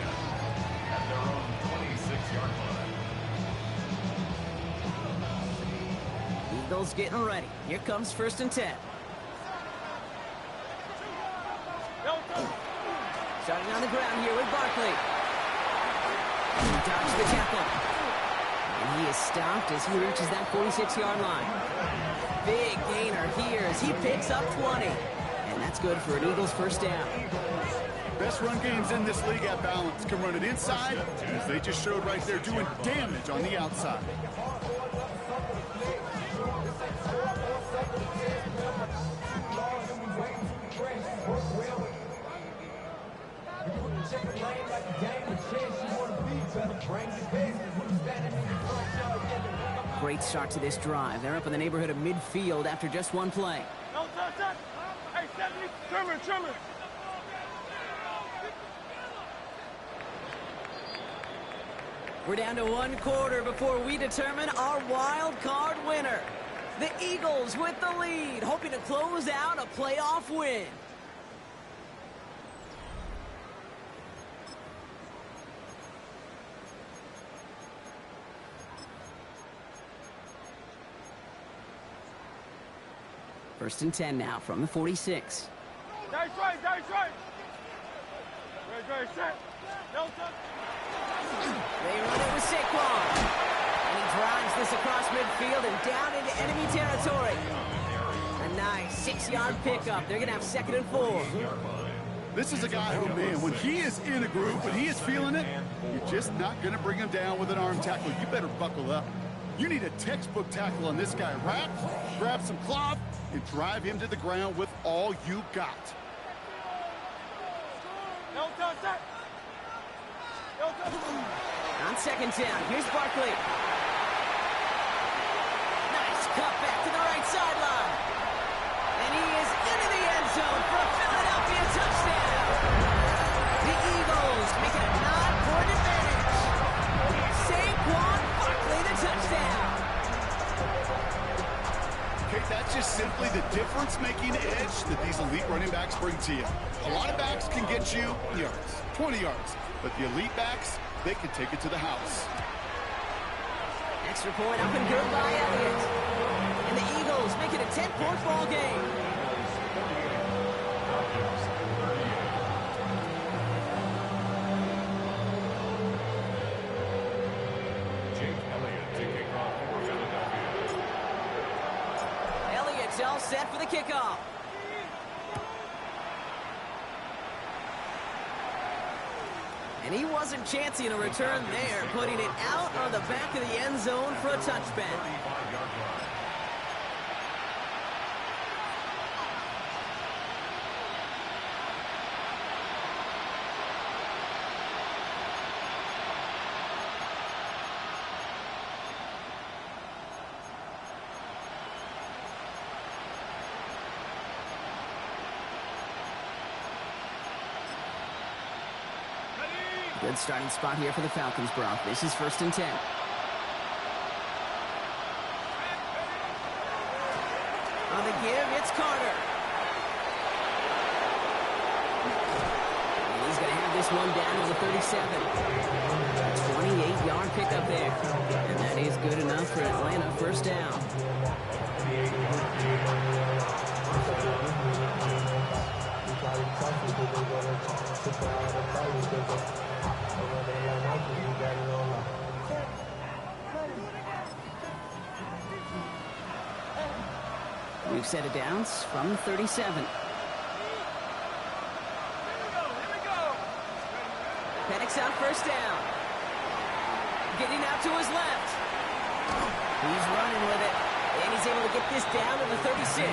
Speaker 4: at their own 26-yard line.
Speaker 2: Eagles getting ready. Here comes first and 10. Starting on the ground here with Barkley. He dodges the tackle. And he is stopped as he reaches that 46-yard line. Big gainer here as he picks up 20. And that's good for an Eagles first down.
Speaker 3: Best run games in this league at balance. Can run it inside, as they just showed right there, doing damage on the outside.
Speaker 2: Great start to this drive. They're up in the neighborhood of midfield after just one play.
Speaker 5: No touch. Hey, 70. Trimmer.
Speaker 2: We're down to one quarter before we determine our wild card winner. The Eagles with the lead, hoping to close out a playoff win. First and 10 now from the 46.
Speaker 5: That's right. Very set. No touch.
Speaker 2: They run it with Saquon. And he drives this across midfield and down into enemy territory. A nice 6-yard pickup. They're going to have 2nd and 4.
Speaker 3: This is a guy who, man, when he is in a group, when he is feeling it, you're just not going to bring him down with an arm tackle. You better buckle up. You need a textbook tackle on this guy. Wrap, grab some cloth, and drive him to the ground with all you got.
Speaker 5: No touch.
Speaker 2: On 2nd down, here's Barkley. Nice cut back to the right sideline. And he is into the end zone for a Philadelphia touchdown. The Eagles make it a 9-point advantage. Saquon Barkley, the touchdown.
Speaker 3: Okay, that's just simply the difference-making edge that these elite running backs bring to you. A lot of backs can get you yards, 20 yards. But the elite backs, they can take it to the house.
Speaker 2: Extra point up and good by Elliott. And the Eagles make it a 10-point ball game.
Speaker 4: Jake Elliott to kick off for Philadelphia.
Speaker 2: Elliott's all set for the kickoff. And he wasn't chancing a return there, putting it out on the back of the end zone for a touchback.
Speaker 4: 35-yard line.
Speaker 2: Good starting spot here for the Falcons, Brock. This is 1st and 10. On the give, it's Carter. And he's going to have this one down to the 37. A 28-yard pickup there. And that is good enough for Atlanta. First down. We've set it downs from the 37. Penix out first down. Getting out to his left. He's running with it. And he's able to get this down to the 36.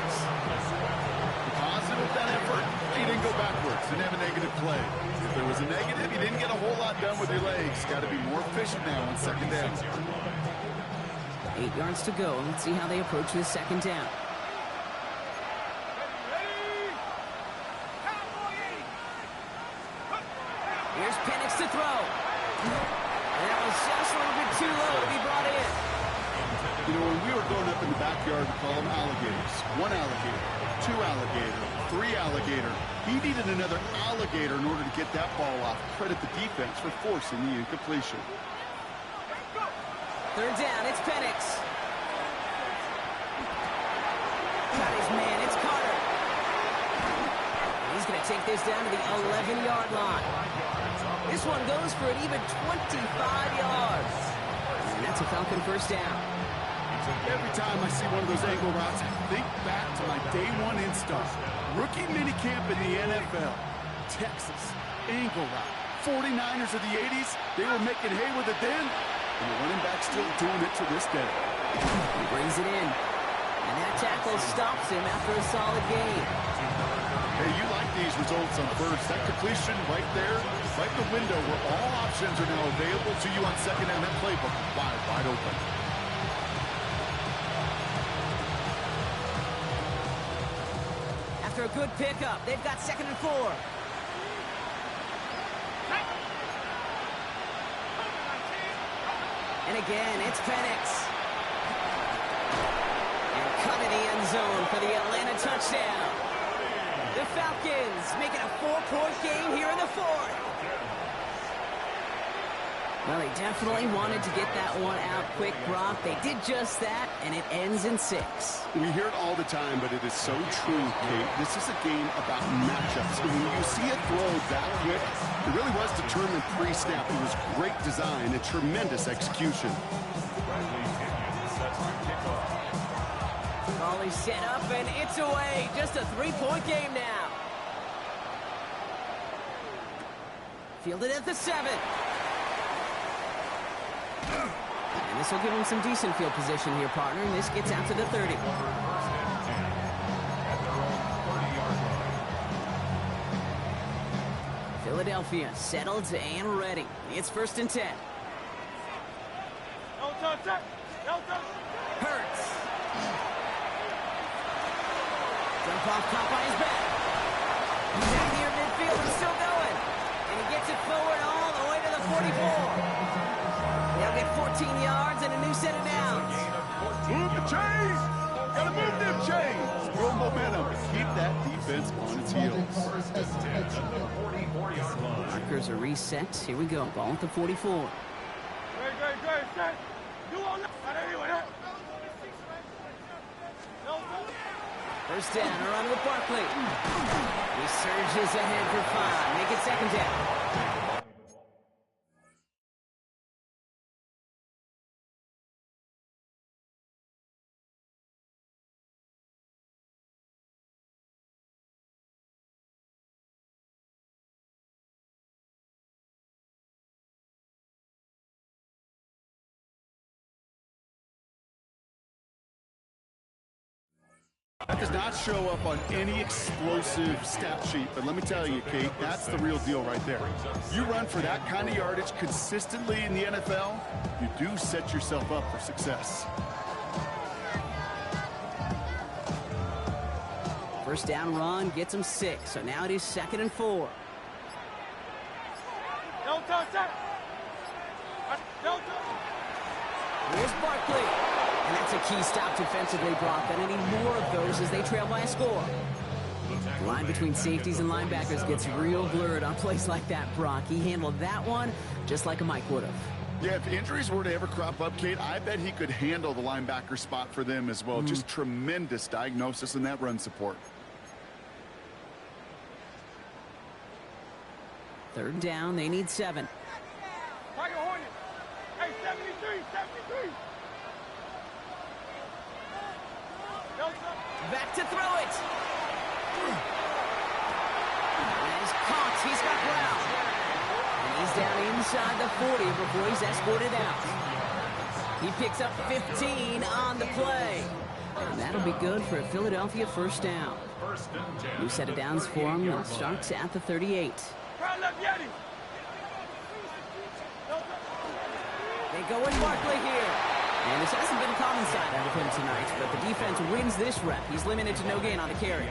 Speaker 3: Positive that effort. He didn't go backwards. Didn't have a negative play. If there was a negative, you didn't get a whole lot done with your legs. Got to be more efficient now on second down.
Speaker 2: 8 yards to go. Let's see how they approach this second down. Here's Penix to throw. And that was just a little bit too low to be brought in.
Speaker 3: You know, when we were growing up in the backyard, we call them alligators. 1 alligator, 2 alligator, 3 alligator. He needed another alligator in order to get that ball off. Credit the defense for forcing the incompletion.
Speaker 2: Third down, it's Penix. Got his man, it's Carter. He's going to take this down to the 11-yard line. This one goes for an even 25 yards. And that's a Falcon first down.
Speaker 3: Every time I see one of those angle routes, I think back to my day one install. Rookie minicamp in the NFL. Texas, angle route. 49ers of the 80s, they were making hay with it then. And the running back's still doing it to this day.
Speaker 2: He brings it in. And that tackle stops him after a solid gain.
Speaker 3: Hey, you like these results on first. That completion right there, right the window where all options are now available to you on second down. That playbook wide open.
Speaker 2: After a good pickup, they've got 2nd and 4. And again, it's Penix. And cut in the end zone for the Atlanta touchdown. The Falcons making a 4-point game here in the 4th. Well, they definitely wanted to get that one out quick, Brock. They did just that, and it ends in 6.
Speaker 3: We hear it all the time, but it is so true, Kate. This is a game about matchups. And when you see a throw that quick, it really was determined pre-snap. It was great design and tremendous execution.
Speaker 2: Ball is set up, and it's away. Just a 3-point game now. Fielded at the 7. And this will give him some decent field position here, partner. And this gets out to the 30. Philadelphia settled and ready. It's 1st and 10. Hurts. Jump off top by his back. He's out near midfield and still going. And he gets it forward all the way to the 44. They'll get 14 yards and a new set of downs.
Speaker 3: Move the chains! Gotta move them chains! Grow momentum. Keep that defense on its heels.
Speaker 2: Markers are reset. Here we go. Ball at the 44. First down, a run with Barkley. He surges ahead for 5. Make it 2nd down.
Speaker 3: That does not show up on any explosive stat sheet, but let me tell you, Kate, that's the real deal right there. You run for that kind of yardage consistently in the NFL, you do set yourself up for success.
Speaker 2: First down run gets him 6, so now it is 2nd and 4. Here's Barkley. And that's a key stop defensively, Brock. And any more of those as they trail by a score. line between safeties and linebackers gets real blurred on plays like that, Brock. He handled that one just like a Mike would have.
Speaker 3: Yeah, if injuries were to ever crop up, Kate, I bet he could handle the linebacker spot for them as well. Just tremendous diagnosis in that run support.
Speaker 2: Third down, they need 7.
Speaker 5: Tiger Hornet. Hey, 73, 73.
Speaker 2: Back to throw it. And he's caught. He's got ground. And he's down inside the 40 before he's escorted out. He picks up 15 on the play. And that'll be good for a Philadelphia first down. New set of downs for him. Starts at the 38. They go with Barkley here. And this hasn't been a common side out of him tonight, but the defense wins this rep. He's limited to no gain on the carry.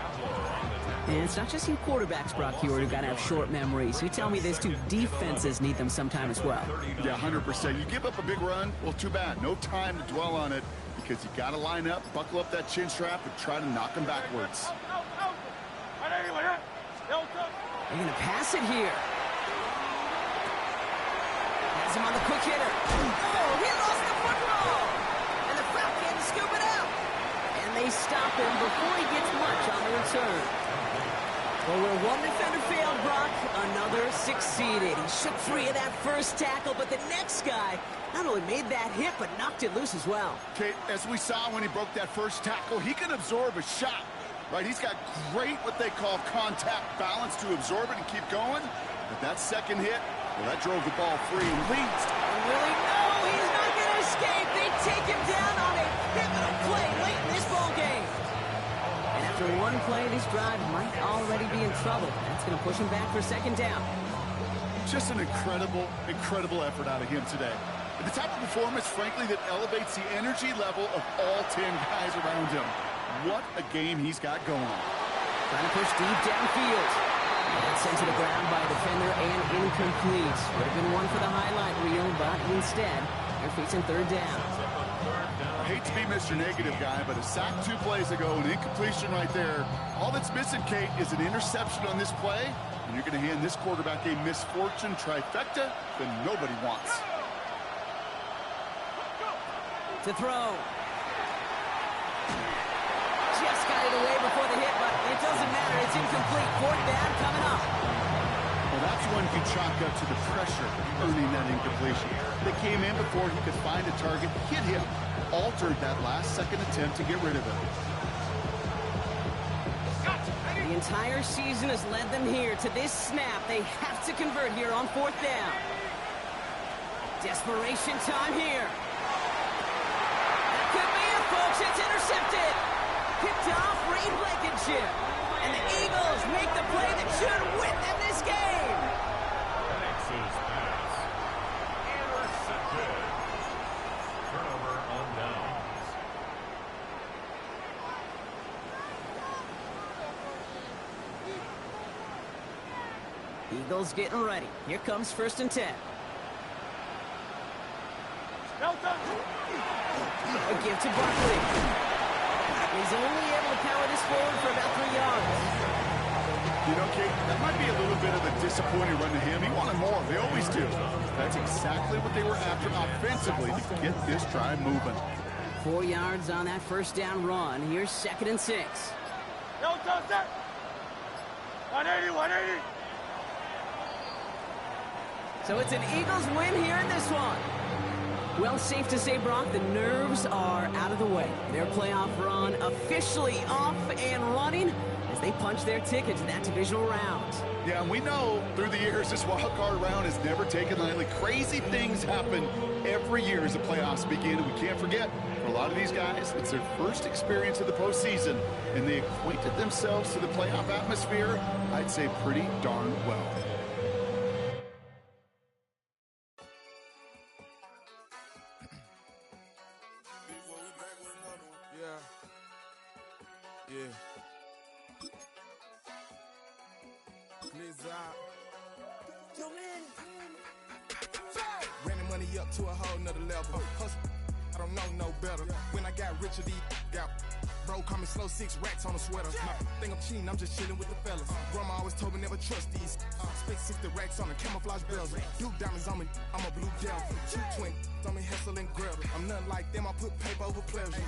Speaker 2: And it's not just you quarterbacks, Brock Hewitt, who got to have short memories. You tell me these two defenses need them sometime as well.
Speaker 3: Yeah, 100%. You give up a big run, well, too bad. No time to dwell on it because you got to line up, buckle up that chin strap, and try to knock them backwards.
Speaker 2: They're going to pass it here. Has him on the quick hitter. Oh, he lost the football. And the Falcons scoop it out. And they stop him before he gets much on the return. Well, where one defender failed, Brock, another succeeded. He shook free of that first tackle, but the next guy not only made that hit, but knocked it loose as well.
Speaker 3: Kate, as we saw when he broke that first tackle, he can absorb a shot, right? He's got great what they call contact balance to absorb it and keep going. But that second hit, well, that drove the ball free and leads.
Speaker 2: Really? No, he's not going to escape. They take him down on a pivotal play late in this ball game. And after one play, this drive might already be in trouble. That's going to push him back for second down.
Speaker 3: Just an incredible, incredible effort out of him today. And the type of performance, frankly, that elevates the energy level of all 10 guys around him. What a game he's got going on.
Speaker 2: Trying to push deep downfield. That's sent to the ground by a defender and incomplete. Would have been one for the highlight reel, but instead, they're facing third down.
Speaker 3: I hate to be Mr. Negative guy, but a sack 2 plays ago, an incompletion right there. All that's missing, Kate, is an interception on this play, and you're going to hand this quarterback a misfortune trifecta that nobody wants.
Speaker 2: To throw. Just got it away before the hit, but it doesn't matter. It's incomplete. Fourth down coming up.
Speaker 3: Well, that's one you chalk up to the pressure earning that incompletion. They came in before he could find a target, hit him, altered that last-second attempt to get rid of it.
Speaker 2: The entire season has led them here to this snap. They have to convert here on fourth down. Desperation time here. That could be it, folks. It's intercepted. Picked off Reed Blankenship. And the Eagles make the play that should win them this game.
Speaker 4: Texas pass. Intercepted. Turnover on downs.
Speaker 2: Eagles getting ready. Here comes 1st and 10. A give to Barkley. He's only able to power this forward for about 3 yards.
Speaker 3: You know, Kate, that might be a little bit of a disappointing run to him. He wanted more. They always do. That's exactly what they were after offensively to get this drive moving.
Speaker 2: 4 yards on that first down run. Here's 2nd and 6.
Speaker 5: 180, 180.
Speaker 2: So it's an Eagles win here in this one. Well, safe to say, Brock, the nerves are out of the way. Their playoff run officially off and running as they punch their ticket to that divisional round.
Speaker 3: Yeah, and we know through the years this wild card round is never taken lightly. Crazy things happen every year as the playoffs begin, and we can't forget, for a lot of these guys, it's their first experience of the postseason, and they acquainted themselves to the playoff atmosphere, I'd say pretty darn well.
Speaker 6: Running money up to a whole nother level. Hustle, I don't know no better. When I got rich of these got bro, call me slow, 6 racks on a sweater. My think I'm cheating, I'm just chilling with the fellas. Grandma always told me never trust these. Spent 60 racks on the camouflage bells. Duke diamonds on me, I'm a blue devil. 2 twin on me, Hessel and Gretel. I'm nothing like them, I put paper over pleasure.